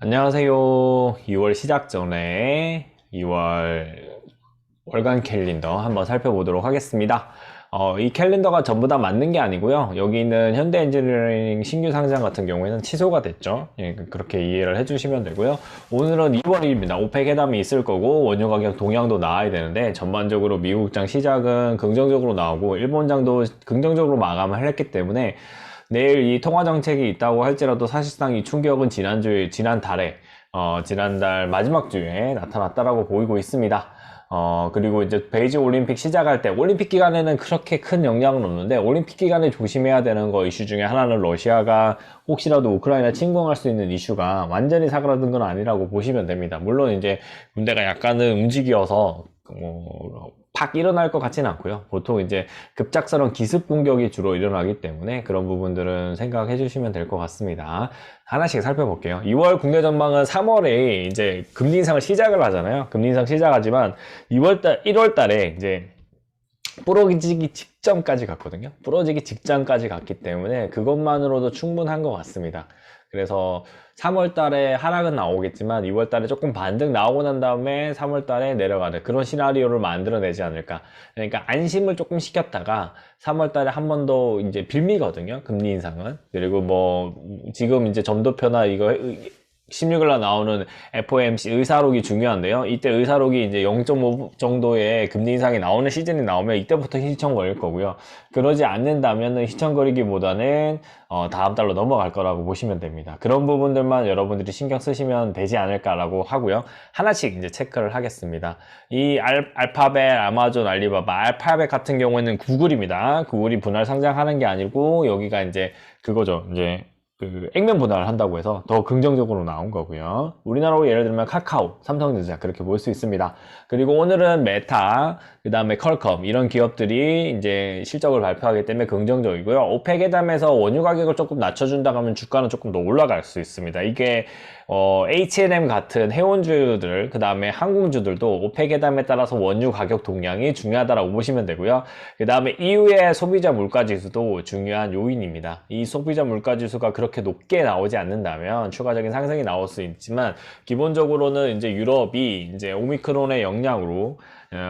안녕하세요. 2월 시작 전에 2월 월간 캘린더 한번 살펴보도록 하겠습니다. 이 캘린더가 전부 다 맞는 게 아니고요. 여기 있는 현대엔지니어링 신규 상장 같은 경우에는 취소가 됐죠. 예, 그렇게 이해를 해주시면 되고요. 오늘은 2월 1일입니다. 오펙 회담이 있을 거고 원유 가격 동향도 나와야 되는데 전반적으로 미국장 시작은 긍정적으로 나오고 일본장도 긍정적으로 마감을 했기 때문에 내일 이 통화 정책이 있다고 할지라도 사실상 이 충격은 지난달 마지막 주에 나타났다라고 보이고 있습니다. 그리고 이제 베이징 올림픽 시작할 때, 올림픽 기간에는 그렇게 큰 영향은 없는데, 올림픽 기간에 조심해야 되는 거 이슈 중에 하나는 러시아가 혹시라도 우크라이나 침공할 수 있는 이슈가 완전히 사그라든 건 아니라고 보시면 됩니다. 물론 이제 문제가 약간은 움직여서, 팍 일어날 것 같지는 않고요. 보통 이제 급작스러운 기습 공격이 주로 일어나기 때문에 그런 부분들은 생각해 주시면 될 것 같습니다. 하나씩 살펴볼게요. 2월 국내 전망은 3월에 이제 금리 인상을 시작을 하잖아요. 금리 인상 시작하지만 1월 달에 이제 부러지기 직전까지 갔거든요. 부러지기 직전까지 갔기 때문에 그것만으로도 충분한 것 같습니다. 그래서 3월 달에 하락은 나오겠지만 2월 달에 조금 반등 나오고 난 다음에 3월 달에 내려가는 그런 시나리오를 만들어내지 않을까. 그러니까 안심을 조금 시켰다가 3월 달에 한 번 더 이제 빌미거든요. 금리 인상은. 그리고 뭐 지금 이제 점도표나 이거 16일 날 나오는 FOMC 의사록이 중요한데요. 이때 의사록이 이제 0.5 정도의 금리 인상이 나오는 시즌이 나오면 이때부터 휘청거릴 거고요. 그러지 않는다면은 휘청거리기보다는 다음 달로 넘어갈 거라고 보시면 됩니다. 그런 부분들만 여러분들이 신경 쓰시면 되지 않을까라고 하고요. 하나씩 이제 체크를 하겠습니다. 이 알파벳, 아마존, 알리바바, 알파벳 같은 경우에는 구글입니다. 구글이 분할 상장하는 게 아니고 여기가 이제 그거죠. 이제 액면 분할을 한다고 해서 더 긍정적으로 나온 거고요. 우리나라로 예를 들면 카카오, 삼성전자 그렇게 볼 수 있습니다. 그리고 오늘은 메타, 그 다음에 퀄컴 이런 기업들이 이제 실적을 발표하기 때문에 긍정적이고요. 오펙 회담에서 원유 가격을 조금 낮춰준다고 하면 주가는 조금 더 올라갈 수 있습니다. 이게 H&M 같은 해운주들, 그 다음에 항공주들도 오펙 회담에 따라서 원유 가격 동향이 중요하다고 보시면 되고요. 그 다음에 EU의 소비자 물가지수도 중요한 요인입니다. 이 소비자 물가지수가 그렇게 높게 나오지 않는다면 추가적인 상승이 나올 수 있지만 기본적으로는 이제 유럽이 이제 오미크론의 영향으로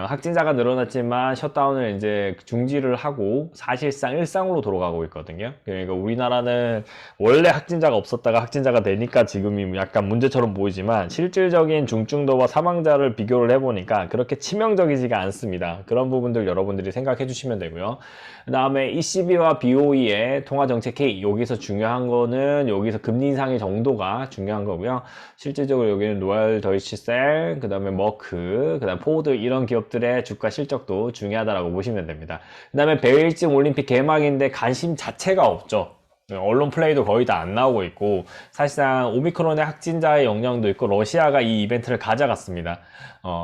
확진자가 늘어났지만 셧다운을 이제 중지를 하고 사실상 일상으로 돌아가고 있거든요. 그러니까 우리나라는 원래 확진자가 없었다가 확진자가 되니까 지금이 약간 문제처럼 보이지만 실질적인 중증도와 사망자를 비교를 해보니까 그렇게 치명적이지가 않습니다. 그런 부분들 여러분들이 생각해 주시면 되고요. 그 다음에 ECB와 BOE의 통화정책 회의, 여기서 중요한 거는 여기서 금리 인상의 정도가 중요한 거고요. 실질적으로 여기는 노알 더이치셀, 그 다음에 머크, 그 다음 포드 이런 기업들의 주가 실적도 중요하다고 보시면 됩니다. 그 다음에 베이징 올림픽 개막인데 관심 자체가 없죠. 언론 플레이도 거의 다 안 나오고 있고 사실상 오미크론의 확진자의 영향도 있고 러시아가 이 이벤트를 가져갔습니다.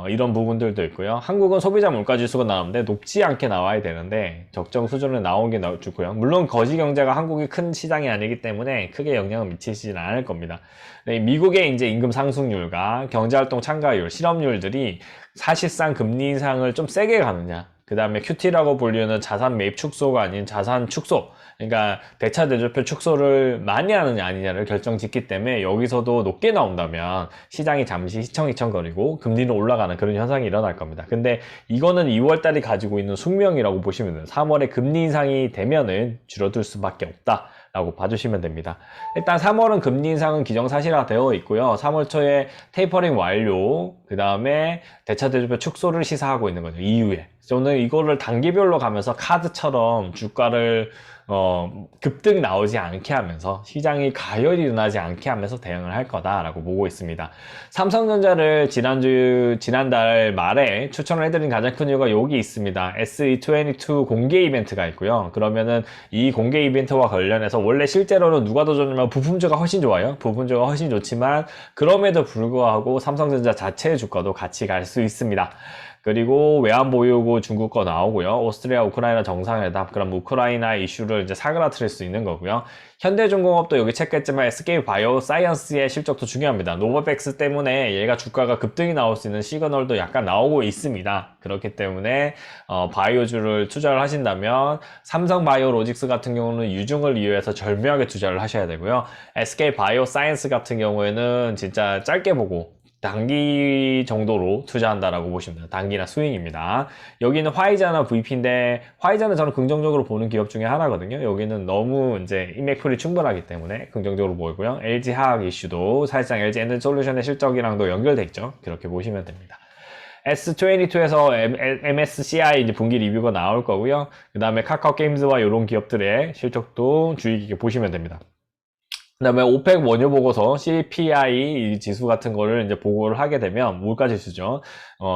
이런 부분들도 있고요. 한국은 소비자 물가지수가 나오는데 높지 않게 나와야 되는데 적정 수준으로 나오게 나와주고요. 물론 거시 경제가 한국이 큰 시장이 아니기 때문에 크게 영향을 미치지는 않을 겁니다. 미국의 이제 임금 상승률과 경제활동 참가율, 실업률들이 사실상 금리 인상을 좀 세게 가느냐, 그 다음에 QT라고 불리는 자산 매입 축소가 아닌 자산 축소, 그러니까 대차 대조표 축소를 많이 하느냐 아니냐를 결정짓기 때문에 여기서도 높게 나온다면 시장이 잠시 휘청휘청거리고 금리는 올라가는 그런 현상이 일어날 겁니다. 근데 이거는 2월달이 가지고 있는 숙명이라고 보시면 돼요. 3월에 금리 인상이 되면은 줄어들 수밖에 없다 라고 봐주시면 됩니다. 일단 3월은 금리 인상은 기정사실화 되어 있고요. 3월 초에 테이퍼링 완료, 그 다음에 대차 대조표 축소를 시사하고 있는 거죠. 이후에 저는 이거를 단기별로 가면서 카드처럼 주가를 급등 나오지 않게 하면서 시장이 가열이 일어나지 않게 하면서 대응을 할 거다라고 보고 있습니다. 삼성전자를 지난달 말에 추천을 해드린 가장 큰 이유가 여기 있습니다. SE22 공개 이벤트가 있고요. 그러면은 이 공개 이벤트와 관련해서 원래 실제로는 누가 더 좋냐면 부품주가 훨씬 좋아요. 부품주가 훨씬 좋지만 그럼에도 불구하고 삼성전자 자체의 주가도 같이 갈 수 있습니다. 그리고 외환보유고 중국 거 나오고요. 오스트리아, 우크라이나 정상회담. 그럼 우크라이나 이슈를 이제 사그라뜨릴 수 있는 거고요. 현대중공업도 여기 체크했지만 SK 바이오사이언스의 실적도 중요합니다. 노바백스 때문에 얘가 주가가 급등이 나올 수 있는 시그널도 약간 나오고 있습니다. 그렇기 때문에 바이오주를 투자를 하신다면 삼성 바이오로직스 같은 경우는 유중을 이용해서 절묘하게 투자를 하셔야 되고요. SK 바이오사이언스 같은 경우에는 진짜 짧게 보고 단기 정도로 투자한다라고 보시면 돼요. 단기나 스윙입니다. 여기는 화이자나 VP인데 화이자는 저는 긍정적으로 보는 기업 중에 하나거든요. 여기는 너무 이제 인맥풀이 충분하기 때문에 긍정적으로 보이고요. LG 화학 이슈도 사실상 LG 엔드솔루션의 실적이랑도 연결돼 있죠. 그렇게 보시면 됩니다. S22에서 MSCI 이제 분기 리뷰가 나올 거고요. 그 다음에 카카오 게임즈와 이런 기업들의 실적도 주의 깊게 보시면 됩니다. 그 다음에 오펙 원유 보고서 CPI 지수 같은 거를 이제 보고를 하게 되면 물가 지수죠.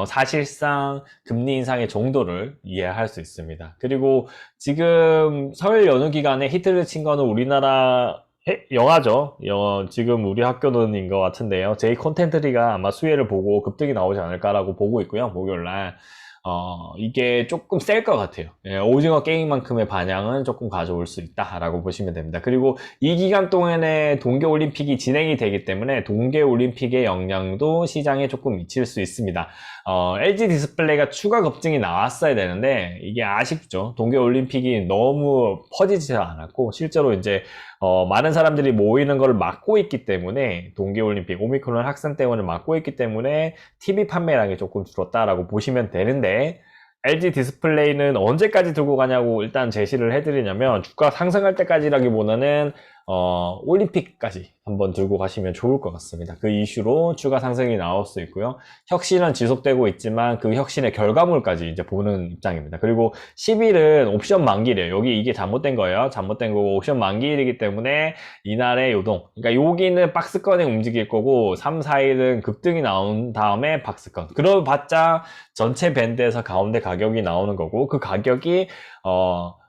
사실상 금리 인상의 정도를 이해할 수 있습니다. 그리고 지금 설 연휴 기간에 히트를 친 거는 우리나라 영화죠. 지금 우리 학교는인 것 같은데요. 제이 콘텐트리가 아마 수혜를 보고 급등이 나오지 않을까라고 보고 있고요. 목요일날. 이게 조금 셀 것 같아요. 예, 오징어 게임만큼의 반향은 조금 가져올 수 있다라고 보시면 됩니다. 그리고 이 기간 동안에 동계올림픽이 진행이 되기 때문에 동계올림픽의 영향도 시장에 조금 미칠 수 있습니다. LG 디스플레이가 추가 급증이 나왔어야 되는데 이게 아쉽죠. 동계올림픽이 너무 퍼지지 않았고 실제로 이제 많은 사람들이 모이는 걸 막고 있기 때문에 동계올림픽 오미크론 확산 때문에 막고 있기 때문에 TV 판매량이 조금 줄었다라고 보시면 되는데 LG 디스플레이는 언제까지 들고 가냐고 일단 제시를 해드리냐면 주가 상승할 때까지라기보다는 올림픽까지 한번 들고 가시면 좋을 것 같습니다. 그 이슈로 추가 상승이 나올 수 있고요. 혁신은 지속되고 있지만 그 혁신의 결과물까지 이제 보는 입장입니다. 그리고 10일은 옵션 만기래요. 여기 이게 잘못된 거예요. 잘못된 거고 옵션 만기일이기 때문에 이날의 요동. 그러니까 여기는 박스권에 움직일 거고 3, 4일은 급등이 나온 다음에 박스권. 그러봤자 전체 밴드에서 가운데 가격이 나오는 거고 그 가격이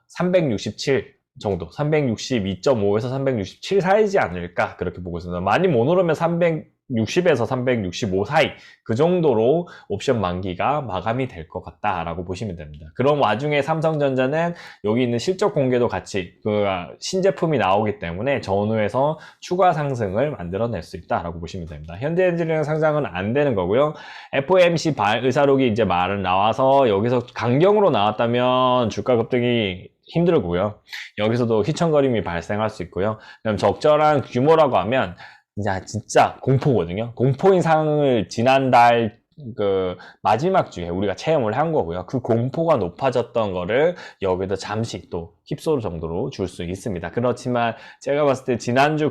367 정도 362.5에서 367 사이지 않을까 그렇게 보고 있습니다. 많이 못 오르면 360에서 365 사이 그 정도로 옵션 만기가 마감이 될 것 같다라고 보시면 됩니다. 그런 와중에 삼성전자는 여기 있는 실적 공개도 같이 그 신제품이 나오기 때문에 전후에서 추가 상승을 만들어낼 수 있다라고 보시면 됩니다. 현대엔지니어링 상장은 안 되는 거고요. FOMC 의사록이 이제 말은 나와서 여기서 강경으로 나왔다면 주가 급등이 힘들고요. 여기서도 휘청거림이 발생할 수 있고요. 그럼 적절한 규모라고 하면 진짜 공포거든요. 공포인 상황을 지난달 그 마지막 주에 우리가 체험을 한 거고요. 그 공포가 높아졌던 거를 여기도 잠시 또 힙소르 정도로 줄 수 있습니다. 그렇지만 제가 봤을 때 지난주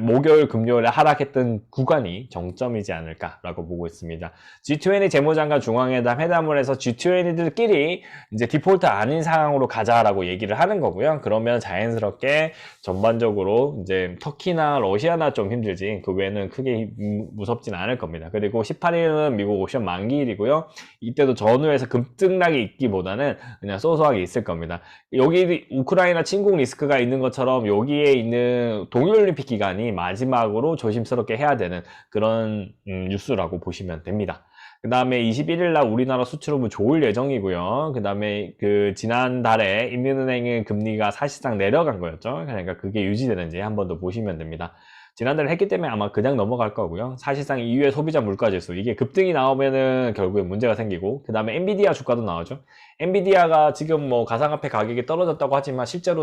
목요일 금요일에 하락했던 구간이 정점이지 않을까라고 보고 있습니다. G20 재무장관 중앙회담 회담을 해서 G20들끼리 이제 디폴트 아닌 상황으로 가자라고 얘기를 하는 거고요. 그러면 자연스럽게 전반적으로 이제 터키나 러시아나 좀 힘들지 그 외에는 크게 무섭진 않을 겁니다. 그리고 18일은 미국 옵션 만기일이고요. 이때도 전후에서 급등락이 있기보다는 그냥 소소하게 있을 겁니다. 여기 우크라이나 침공 리스크가 있는 것처럼 여기에 있는 동계올림픽 기간이 마지막으로 조심스럽게 해야 되는 그런 뉴스라고 보시면 됩니다. 그 다음에 21일 날 우리나라 수출업은 좋을 예정이고요. 그 다음에 그 지난달에 인민은행의 금리가 사실상 내려간 거였죠. 그러니까 그게 유지되는지 한번 더 보시면 됩니다. 지난달에 했기 때문에 아마 그냥 넘어갈 거고요. 사실상 이후에 소비자 물가지수 이게 급등이 나오면은 결국에 문제가 생기고 그 다음에 엔비디아 주가도 나오죠. 엔비디아가 지금 뭐 가상화폐 가격이 떨어졌다고 하지만 실제로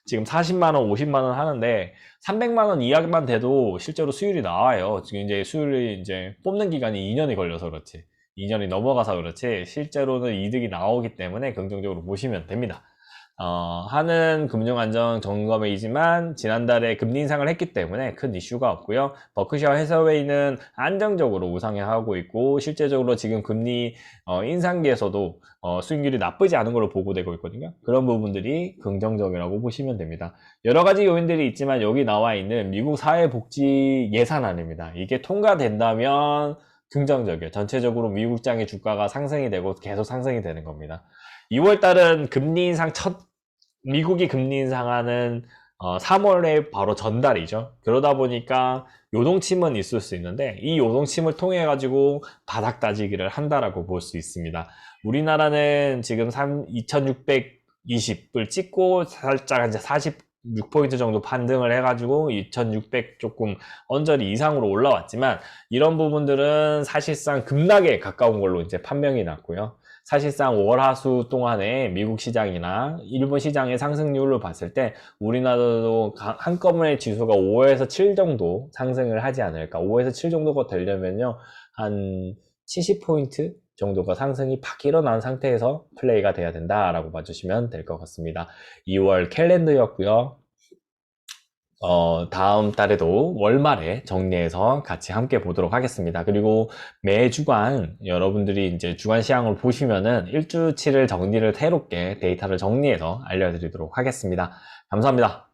지금 40만원 50만원 하는데 300만원 이하만 돼도 실제로 수율이 나와요. 지금 이제 수율이 이제 뽑는 기간이 2년이 걸려서 그렇지 2년이 넘어가서 그렇지 실제로는 이득이 나오기 때문에 긍정적으로 보시면 됩니다. 하는 금융안정점검회이지만 지난달에 금리 인상을 했기 때문에 큰 이슈가 없고요. 버크셔 해서웨이는 안정적으로 우상향하고 있고 실제적으로 지금 금리 인상기에서도 수익률이 나쁘지 않은 걸로 보고되고 있거든요. 그런 부분들이 긍정적이라고 보시면 됩니다. 여러 가지 요인들이 있지만 여기 나와 있는 미국 사회복지 예산안입니다. 이게 통과된다면 긍정적이에요. 전체적으로 미국장의 주가가 상승이 되고 계속 상승이 되는 겁니다. 2월 달은 금리 인상 미국이 금리 인상하는 3월에 바로 전달이죠. 그러다 보니까 요동침은 있을 수 있는데 이 요동침을 통해 가지고 바닥 다지기를 한다라고 볼 수 있습니다. 우리나라는 지금 2620을 찍고 살짝 이제 46포인트 정도 반등을 해가지고 2600 조금 언저리 이상으로 올라왔지만 이런 부분들은 사실상 급락에 가까운 걸로 이제 판명이 났고요. 사실상 월화수 동안에 미국 시장이나 일본 시장의 상승률을 봤을 때 우리나라도 한꺼번에 지수가 5에서 7 정도 상승을 하지 않을까. 5에서 7 정도가 되려면요 한 70포인트 정도가 상승이 팍 일어난 상태에서 플레이가 돼야 된다라고 봐주시면 될 것 같습니다. 2월 캘린더였고요. 다음 달에도 월말에 정리해서 같이 함께 보도록 하겠습니다. 그리고 매주간 여러분들이 이제 주간 시황을 보시면은 일주치를 정리를 새롭게 데이터를 정리해서 알려드리도록 하겠습니다. 감사합니다.